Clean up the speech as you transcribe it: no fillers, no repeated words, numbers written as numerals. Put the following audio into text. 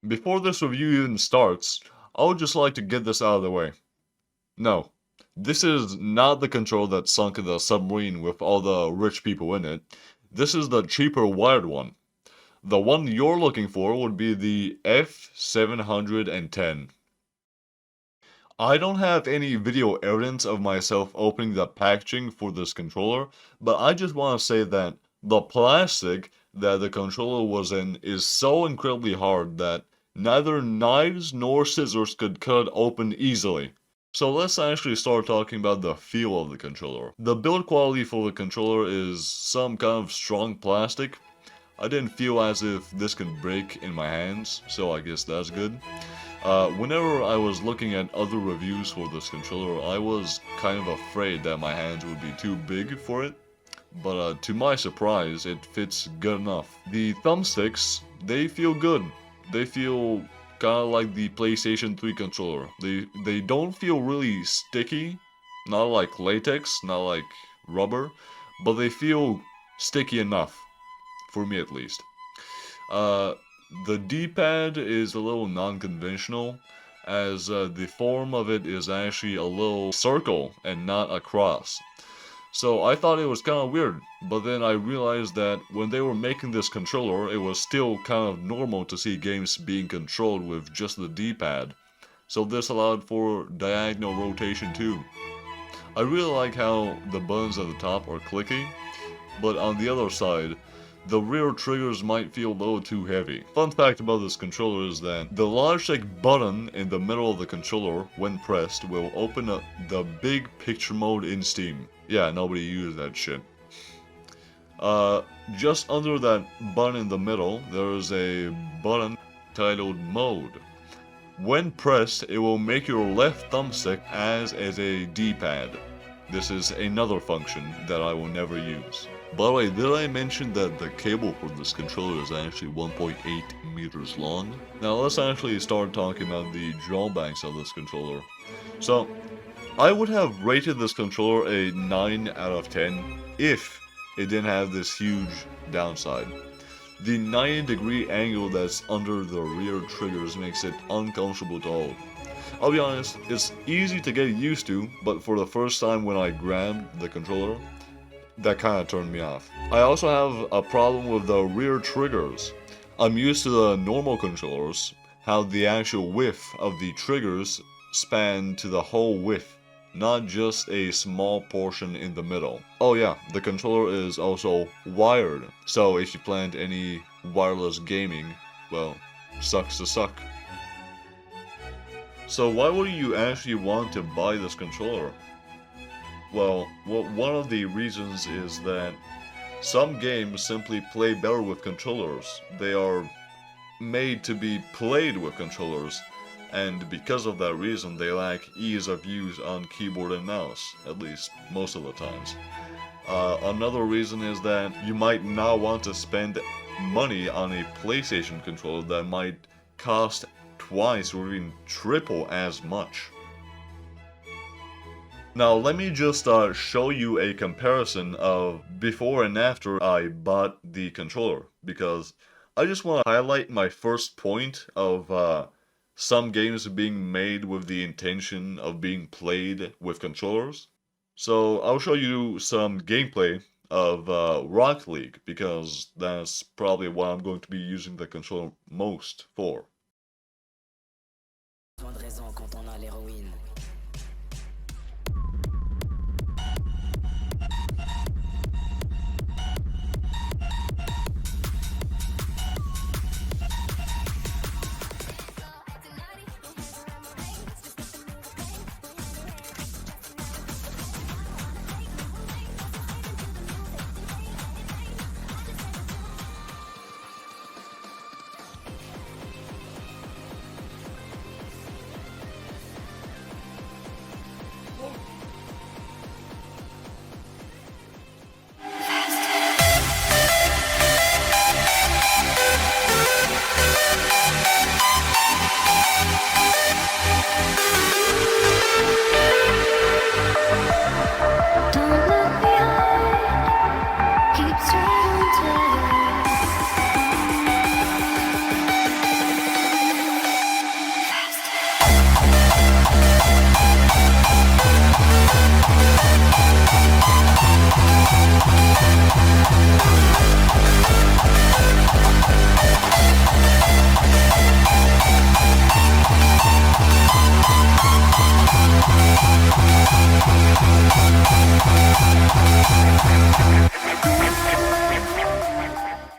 before this review even starts, I would just like to get this out of the way. No, this is not the controller that sunk the submarine with all the rich people in it. This is the cheaper wired one. The one you're looking for would be the F710. I don't have any video evidence of myself opening the packaging for this controller, but I just want to say that the plastic that the controller was in is so incredibly hard that neither knives nor scissors could cut it open easily. So let's actually start talking about the feel of the controller. The build quality for the controller is some kind of strong plastic. I didn't feel as if this could break in my hands, so I guess that's good. Whenever I was looking at other reviews for this controller, I was kind of afraid that my hands would be too big for it. But to my surprise, it fits good enough. The thumbsticks, they feel good. They feel kind of like the PlayStation 3 controller. They don't feel really sticky, not like latex, not like rubber, but they feel sticky enough, for me at least. The D-pad is a little non-conventional, as the form of it is actually a little circle and not a cross. So I thought it was kind of weird, but then I realized that when they were making this controller, it was still kind of normal to see games being controlled with just the D-pad. So this allowed for diagonal rotation too. I really like how the buttons at the top are clicky, but on the other side, the rear triggers might feel a little too heavy. Fun fact about this controller is that the logitech button in the middle of the controller, when pressed, will open up the big picture mode in Steam. Yeah, nobody used that shit. Just under that button in the middle, there is a button titled Mode. When pressed, it will make your left thumbstick as a D-pad. This is another function that I will never use. By the way, did I mention that the cable for this controller is actually 1.8 meters long? Now let's actually start talking about the drawbacks of this controller. So, I would have rated this controller a 9 out of 10 if it didn't have this huge downside. The 90-degree angle that's under the rear triggers makes it uncomfortable to hold. I'll be honest, it's easy to get used to, but for the first time when I grabbed the controller, that kind of turned me off. I also have a problem with the rear triggers. I'm used to the normal controllers, how the actual width of the triggers span to the whole width, not just a small portion in the middle. Oh yeah, the controller is also wired, so if you planned any wireless gaming, well, sucks to suck. So why would you actually want to buy this controller? Well, one of the reasons is that some games simply play better with controllers. They are made to be played with controllers, and because of that reason they lack ease of use on keyboard and mouse, at least most of the times. Another reason is that you might not want to spend money on a PlayStation controller that might cost twice or even triple as much. Now let me just show you a comparison of before and after I bought the controller, because I just want to highlight my first point of some games being made with the intention of being played with controllers. So I'll show you some gameplay of Rocket League, because that's probably what I'm going to be using the controller most for. Besoin de raison quand on a l'héroïne.